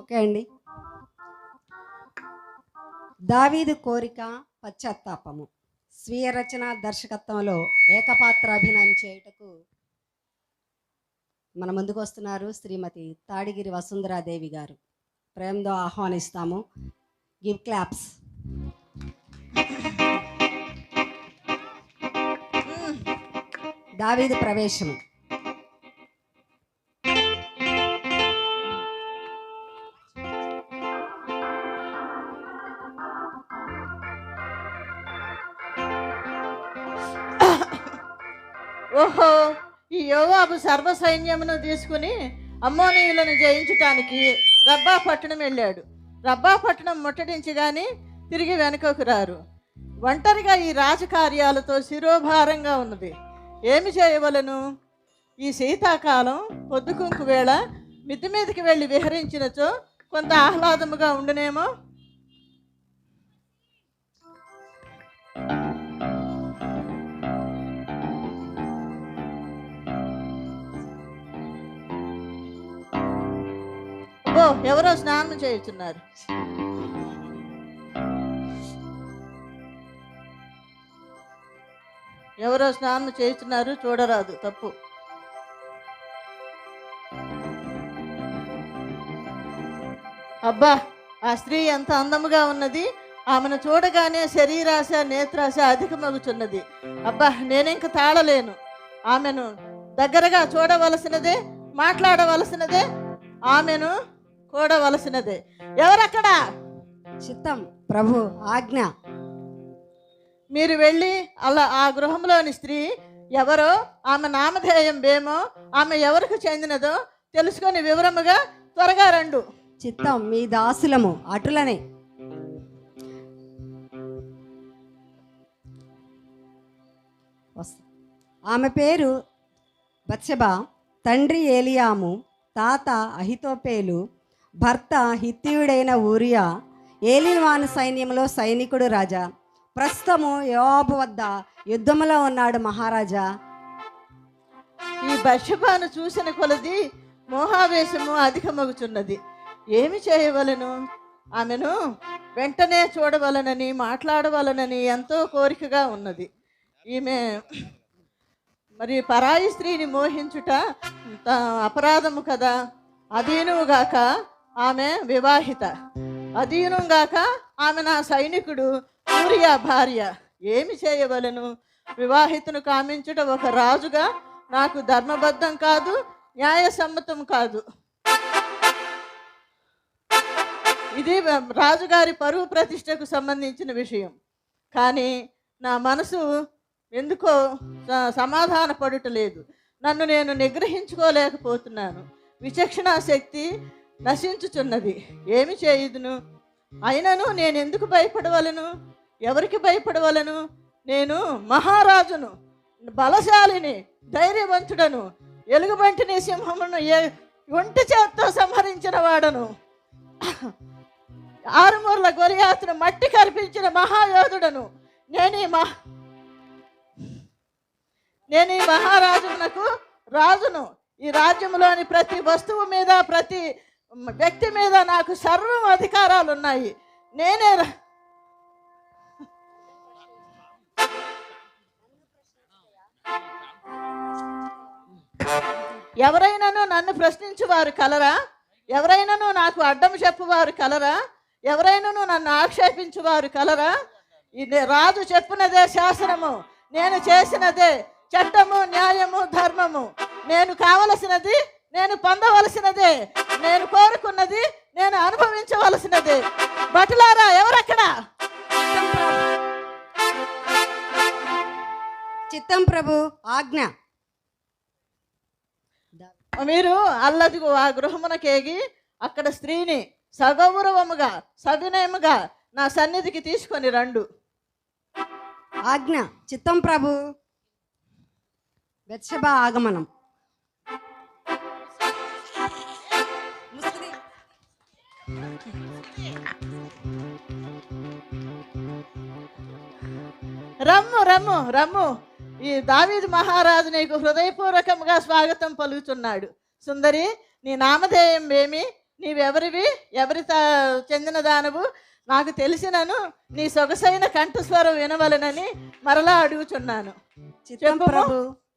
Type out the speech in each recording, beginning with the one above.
Okay అండి. దావీదు కోరిక పశ్చాత్తాపము స్వీయ రచన దర్శకత్వంలో ఏకపాత్రాభినయం చేయుటకు మన ముందుకు వస్తున్నారు శ్రీమతి తాడిగిరి వసుంధరాదేవి గారు. ప్రేమతో ఆహ్వానిస్తాము. Give claps. దావీదు ప్రవేశము. ఓహో, ఈ యోవాబు సర్వ సైన్యమును తీసుకుని అమ్మోనీయులను జయించటానికి రబ్బా పట్టణం వెళ్ళాడు. రబ్బా పట్టణం ముట్టడించి గాని తిరిగి వెనుకకు రారు. ఒంటరిగా ఈ రాజకార్యాలతో శిరోభారంగా ఉన్నది. ఏమి చేయవలను? ఈ శీతాకాలం పొద్దుకుంకు వేళ మిద్ది మీదకి వెళ్ళి విహరించినచో కొంత ఆహ్లాదముగా ఉండునేమో. ఓ, ఎవరో స్నానం చేయుచున్నారు. ఎవరో స్నానం చేస్తున్నారు, చూడరాదు, తప్పు. అబ్బా, ఆ స్త్రీ ఎంత అందముగా ఉన్నది. ఆమెను చూడగానే శరీరాశ నేత్రాశ అధికమగుచున్నది. అబ్బా, నేనింక తాళలేను. ఆమెను దగ్గరగా చూడవలసినదే, మాట్లాడవలసినదే, ఆమెను కూడవలసినదే. ఎవరక్కడ? చిత్తం ప్రభు ఆజ్ఞ. మీరు వెళ్ళి అలా ఆ గృహంలోని స్త్రీ ఎవరో, ఆమె నామధేయం ఏమో, ఆమె ఎవరికి చెందినదో తెలుసుకొని వివరముగా త్వరగా రండు. చిత్తం, మీ దాసులము అటులనే. ఆమె పేరు బత్షెబా, తండ్రి ఏలియాము, తాత అహితోపేలు, భర్త హిత్తీయుడైన ఊరియా, ఏలీవాను సైన్యంలో సైనికుడు రాజా. ప్రస్తుతము యోవాబు వద్ద యుద్ధములో ఉన్నాడు మహారాజా. ఈ బత్షెబాను చూసిన కొలది మోహావేశము అధికమగుచున్నది. ఏమి చేయవలను? ఆమెను వెంటనే చూడవలనని, మాట్లాడవలనని ఎంతో కోరికగా ఉన్నది. ఈమె మరి పరాయి స్త్రీని మోహించుట అపరాధము కదా. అదీనుగాక ఆమె వివాహిత, అదీనుగాక ఆమె నా సైనికుడు ఊరియా భార్య. ఏమి చేయవలను? వివాహితను కామించుట ఒక రాజుగా నాకు ధర్మబద్ధం కాదు, న్యాయసమ్మతం కాదు. ఇది రాజుగారి పరువు ప్రతిష్టకు సంబంధించిన విషయం. కానీ నా మనసు ఎందుకో సమాధాన పడుటలేదు. నన్ను నేను నిగ్రహించుకోలేకపోతున్నాను. విచక్షణా శక్తి నశించుచున్నది. ఏమి చేయుదును? అయినను నేను ఎందుకు భయపడవలను? ఎవరికి భయపడవలను? నేను మహారాజును, బలశాలిని, ధైర్యవంతుడను, ఎలుగుబంటిని సింహమును ఒంటి చేత్తో సంహరించిన వాడను, ఆరుమూర్ల గొలియాతును మట్టి కరిపించిన మహాయోధుడను. నేను ఈ మహారాజునకు రాజును. ఈ రాజ్యంలోని ప్రతి వస్తువు మీద, ప్రతి వ్యక్తి మీద నాకు సర్వం అధికారాలు ఉన్నాయి. నేనే ఎవరైనాను నన్ను ప్రశ్నించువారు కలరా? ఎవరైనాను నాకు అడ్డం చెప్పువారు కలరా? ఎవరైనాను నన్ను ఆక్షేపించువారు కలరా? ఇది రాజు చెప్పినదే శాసనము, నేను చేసినదే చట్టము, న్యాయము, ధర్మము. నేను కావలసినది నేను పొందవలసినదే, నేను కోరుకున్నది నేను అనుభవించవలసినదే. భటులారా, ఎవరక్కడ? చిత్తం ప్రభు ఆజ్ఞ. మీరు అల్లదిగు ఆ గృహమునకేగి అక్కడ స్త్రీని సగౌరవముగా, సవినయముగా నా సన్నిధికి తీసుకొని రండు. ఆజ్ఞ. చిత్తం ప్రభు. బత్షెబా ఆగమనం. రమ్ము రమ్ము రమ్ము. ఈ దావీదు మహారాజు నీకు హృదయపూర్వకంగా స్వాగతం పలుకుతున్నాడు. సుందరి, నీ నామధేయం ఏమి? నీవెవరివి? చెందిన దానవు? నాకు తెలిసినను నీ సొగసైన కంఠస్వరం వినవలనని మరలా అడుగుచున్నాను.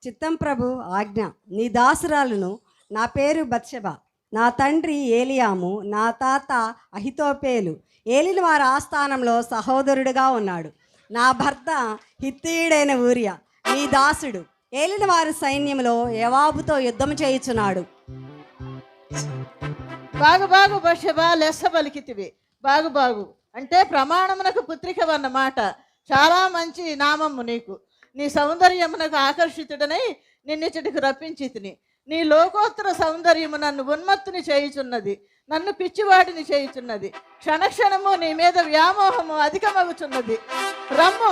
చిత్తం ప్రభు ఆజ్ఞ. నీ దాసురాలను. నా పేరు బత్షెబ. నా తండ్రి ఏలియాము, నా తాత అహితోపేలు. ఏలిన వారి ఆస్థానంలో సహోదరుడిగా ఉన్నాడు. నా భర్త హిత్తీయుడైన ఊరియా నీ దాసుడు. ఏలిన వారి సైన్యంలో యోవాబుతో యుద్ధం చేయుచున్నాడు. బాగు బత్షెబ, లెస్స పలికితివి. బాగు అంటే ప్రమాణమునకు పుత్రికవన్నమాట. చాలా మంచి నామము నీకు. నీ సౌందర్యమునకు ఆకర్షితుడనై నిన్నిచ్చటికి రప్పించి తిని. నీ లోకోత్తర సౌందర్యము నన్ను ఉన్మత్తుని చేయుచున్నది, నన్ను పిచ్చివాడిని చేయుచున్నది. క్షణక్షణము నీ మీద వ్యామోహము అధికమగుచున్నది. రమ్ము,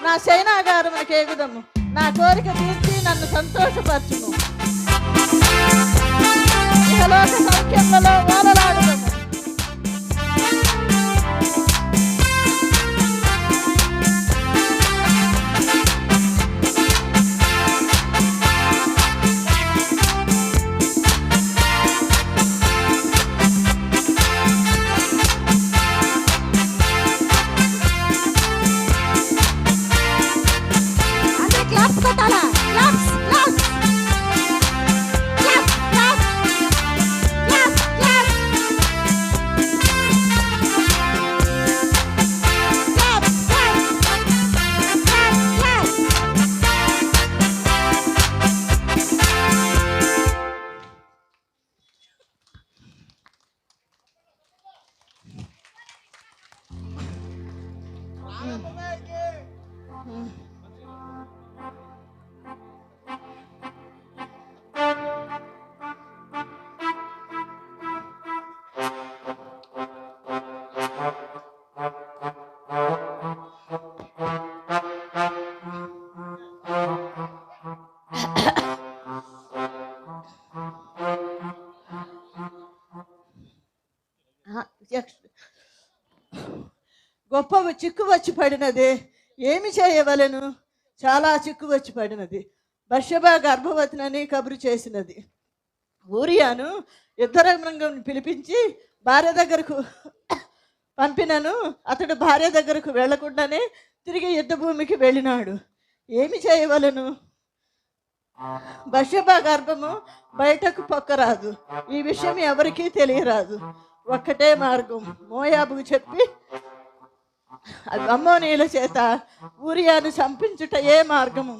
నా శయనాగారమునకు ఎగుదము. నా కోరిక తీర్చి నన్ను సంతోషపరచుము. ఇహలోక సౌఖ్యములలో ఓలలాడుదము. గొప్ప చిక్కు వచ్చి పడినది. ఏమి చేయవలెను? చాలా చిక్కు వచ్చి పడినది. బత్షెబ గర్భవతినని కబురు చేసినది. ఊరియాను యుద్ధరంగం పిలిపించి భార్య దగ్గరకు పంపినను అతడు భార్య దగ్గరకు వెళ్లకుండానే తిరిగి యుద్ధ భూమికి వెళ్ళినాడు. ఏమి చేయవలెను? బత్షెబ గర్భము బయటకు పొక్కరాదు. ఈ విషయం ఎవరికీ తెలియరాదు. ఒక్కటే మార్గం, మోయాబుకు చెప్పి అమ్మోనీయుల చేత ఊరియాను చంపించుట ఏ మార్గము?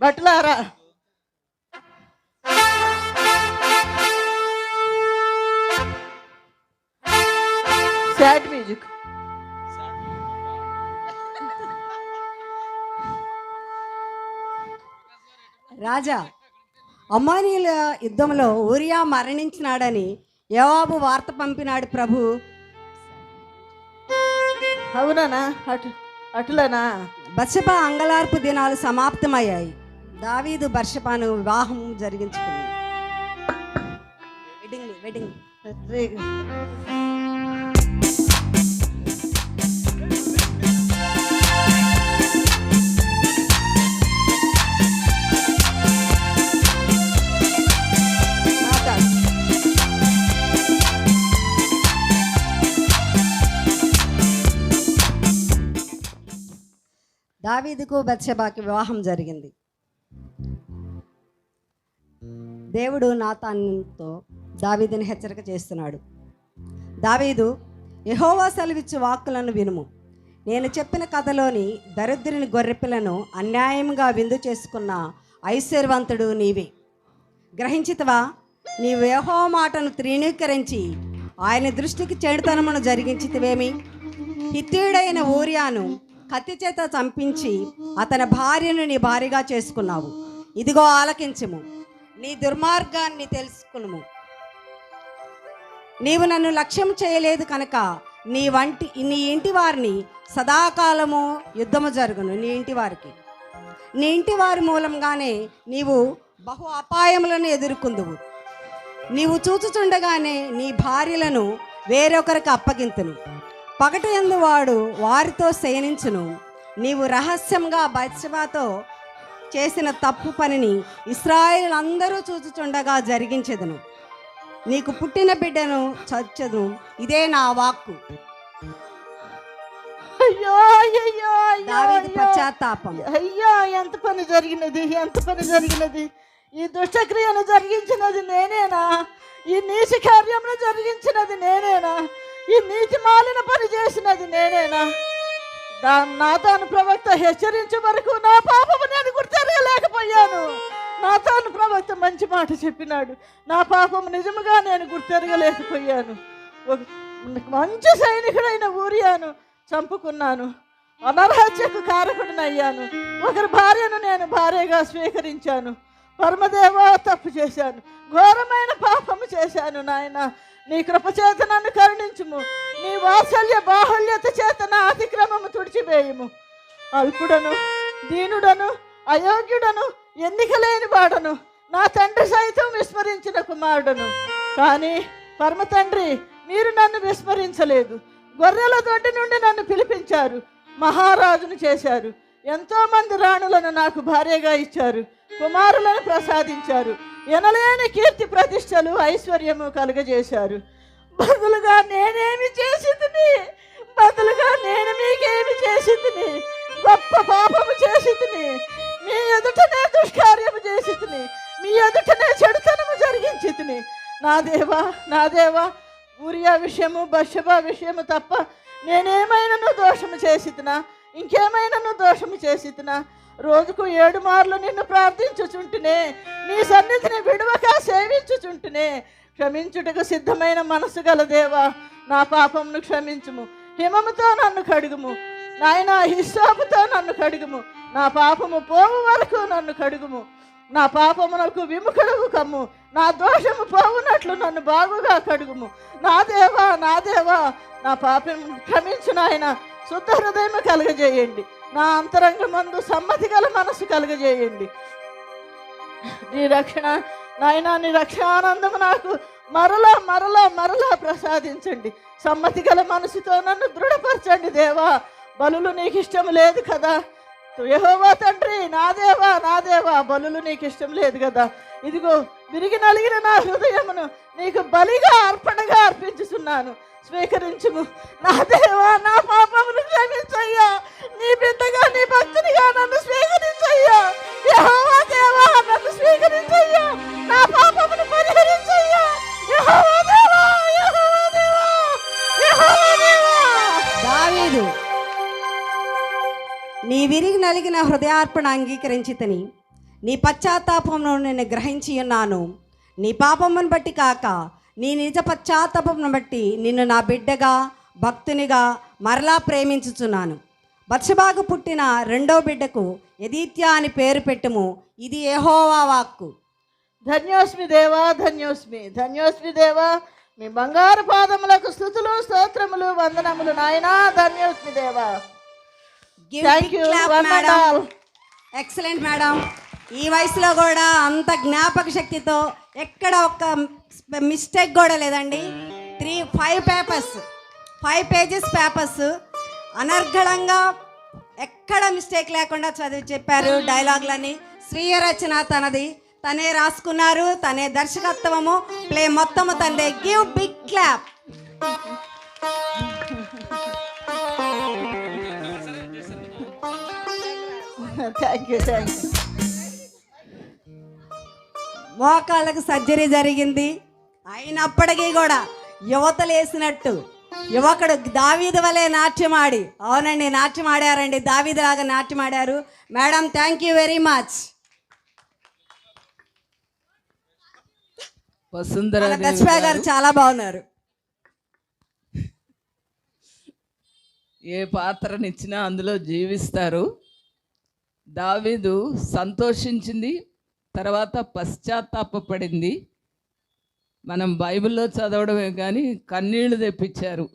బట్లారా, సాడ్ మ్యూజిక్. రాజా, అమ్మోనీయుల యుద్ధంలో ఊరియా మరణించినాడని యోవాబు వార్త పంపినాడు ప్రభు. అవునా? అటులనా? బత్షెబ అంగలార్పు దినాలు సమాప్తమయ్యాయి. దావీదు బత్షెబను వివాహం జరిగించుకుంది. వెడ్డింగ్ దావీదుకు బత్షెబాకి వివాహం జరిగింది. దేవుడు నాతానుతో దావీదుని హెచ్చరిక చేస్తున్నాడు. దావీదు, యెహోవా సెలవిచ్చు వాక్కులను వినుము. నేను చెప్పిన కథలోని దరిద్రుని గొర్రెపిల్లను అన్యాయంగా విందు చేసుకున్న ఐశ్వర్యవంతుడు నీవే. గ్రహించితవా? నీవు యెహోవా మాటను తృణీకరించి ఆయన దృష్టికి చెడుతనమును జరిగించితివేమి? హిత్తీయుడైన ఊరియాను కత్తి చేత చంపించి అతని భార్యను నీ భార్యగా చేసుకున్నావు. ఇదిగో ఆలకించుము, నీ దుర్మార్గాన్ని తెలుసుకునుము. నీవు నన్ను లక్ష్యం చేయలేదు కనుక నీ ఇంటి వారిని సదాకాలము యుద్ధము జరుగును. నీ ఇంటి వారి మూలంగానే నీవు బహు అపాయములను ఎదుర్కొందువు. నీవు చూచుచుండగానే నీ భార్యలను వేరొకరికి అప్పగింతును. పగటియందు వాడు వారితో శయనించును. నీవు రహస్యంగా బత్షెబతో చేసిన తప్పు పనిని ఇశ్రాయేలు అందరూ చూచుచుండగా జరిగించెదను. నీకు పుట్టిన బిడ్డను చచ్చను. ఇదే నా వాక్కు. అయ్యో అయ్యో దావీదు పశ్చాత్తాపం. అయ్యో, ఎంత పని జరిగినది, ఎంత పని జరిగినది! ఈ దుష్టక్రియను జరిగించినది నేనేనా? ఈ నీతి కార్యమును జరిగించినది నేనేనా? ఈ నీతి మాలిన పని చేసినది నేనేనా? నాతాను ప్రవక్త హెచ్చరించే వరకు నా పాపము నేను గుర్తెరగలేకపోయాను. నాతాను ప్రవక్త మంచి మాట చెప్పినాడు. నా పాపము నిజముగా నేను గుర్తెరగలేకపోయాను. ఒక మంచి సైనికుడైన ఊరియాను చంపుకున్నాను. అనర్హత్యకు కారకుడినయ్యాను. ఒకరి భార్యను నేను భార్యగా స్వీకరించాను. పరమదేవ, తప్పు చేశాను, ఘోరమైన పాపము చేశాను. నాయన, నీ కృప చేత నన్ను కరుణించుము. నీ వాత్సల్య బాహుల్యత చేత నా అతిక్రమము తుడిచివేయము. అల్పుడను, దీనుడను, అయోగ్యుడను, ఎన్నిక లేని వాడను, నా తండ్రి సైతం విస్మరించిన కుమారుడను. కానీ పరమ తండ్రి, మీరు నన్ను విస్మరించలేదు. గొర్రెల దొడ్డి నుండి నన్ను పిలిపించారు. మహారాజును చేశారు. ఎంతోమంది రాణులను నాకు భార్యగా ఇచ్చారు. కుమారులను ప్రసాదించారు. ఎనలేని కీర్తి ప్రతిష్టలు, ఐశ్వర్యము కలుగజేశారు. బదులుగా నేనేమి చేసితిని? బదులుగా నేను మీకేమి చేసితిని? గొప్ప పాపము చేసితిని. మీ ఎదుటనే దుష్కార్యము చేసితిని. మీ ఎదుటనే చెడుతనము జరిగించితిని. నా దేవా, నా దేవా, ఊరియా విషయము, బత్షెబా విషయము తప్ప నేనేమైనాను దోషము చేసితినా? ఇంకేమైనాను దోషము చేసితినా? రోజుకు 7 మార్లు నిన్ను ప్రార్థించుచుంటునే, నీ సన్నిధిని విడువక సేవించుచుంటునే. క్షమించుటకు సిద్ధమైన మనసు గల దేవా, నా పాపమును క్షమించుము. హిమముతో నన్ను కడుగుము నాయన, హిస్సోపుతో నన్ను కడుగుము. నా పాపము పోవు వరకు నన్ను కడుగుము. నా పాపమునకు విముఖుడవు కమ్ము. నా దోషము పోవునట్లు నన్ను బాగుగా కడుగుము. నా దేవా, నా దేవా, నా పాపం క్షమించు నాయన. శుద్ధ హృదయం కలుగజేయండి. నా అంతరంగమందు సమ్మతి గల మనసు కలుగజేయండి. నీ రక్షణ నాయన, నీ రక్షణానందము నాకు మరలా మరలా మరలా ప్రసాదించండి. సమ్మతి గల మనసుతో నన్ను దృఢపరచండి దేవా. బలులు నీకు ఇష్టం లేదు కదా యెహోవా తండ్రి. నా దేవా, నా దేవా, బలులు నీకు ఇష్టం లేదు కదా. ఇదిగో విరిగి నలిగిన నా హృదయమును నీకు బలిగా అర్పణగా అర్పించుతున్నాను. స్వీకరించుము. నా దేవా, నా పాపమును క్షమించయ్యా. నీ బిడ్డగా, నీ భక్తునిగా నన్ను స్వీకరించయ్యా. యెహోవా దేవా, నన్ను స్వీకరించయ్యా. నా పాపమును పరిహరించయ్యా. యెహోవా దేవా, యెహోవా దేవా, యెహోవా దేవా. దావీదు, నీ విరిగి నలిగిన హృదయార్పణ అంగీకరించితిని. నీ పశ్చాత్తాపమును నేను గ్రహించి ఉన్నాను. నీ పాపమును బట్టి కాక నీ నిజ పశ్చాత్తాపమును బట్టి నిన్ను నా బిడ్డగా, భక్తునిగా మరలా ప్రేమించుచున్నాను. బత్షెబాకు పుట్టిన 2వ బిడ్డకు యెదిత్యా అని పేరు పెట్టుము. ఇది యెహోవా వాక్కు. ధన్యోస్మి దేవా, ధన్యోస్మి, ధన్యోస్మి దేవా. మీ బంగారు పాదములకు స్తుతులు, స్తోత్రములు, వందనములు నాయనా. ధన్యోస్మి దేవా. Thank you, one and all. Excellent madam. ఈ వయసులో కూడా అంత జ్ఞాపక శక్తితో ఎక్కడ ఒక్క మిస్టేక్ కూడా లేదండి. 5 పేజెస్ పేపర్స్ అనర్గళంగా ఎక్కడ మిస్టేక్ లేకుండా చదివి చెప్పారు. డైలాగులని స్వీయ రచన తనది, తనే రాసుకున్నారు, తనే దర్శకత్వము, ప్లే మొత్తము తందే. Give big clap. Thank you, thank you. మోకాళ్ళకు సర్జరీ జరిగింది. అయినప్పటికీ కూడా యువతలు వేసినట్టు యువకుడు దావీదు వలె నాట్యం ఆడి, అవునండి నాట్యం ఆడారండి, దావీదులాగా నాట్యం ఆడారు. Madam, thank you very much. దర్శక గారు చాలా బాగున్నారు. ఏ పాత్రనిచ్చినా అందులో జీవిస్తారు. దావీదు సంతోషించింది, తర్వాత పశ్చాత్తాపపడింది. మనం బైబిల్లో చదవడమే కానీ కన్నీళ్లు తెప్పించారు.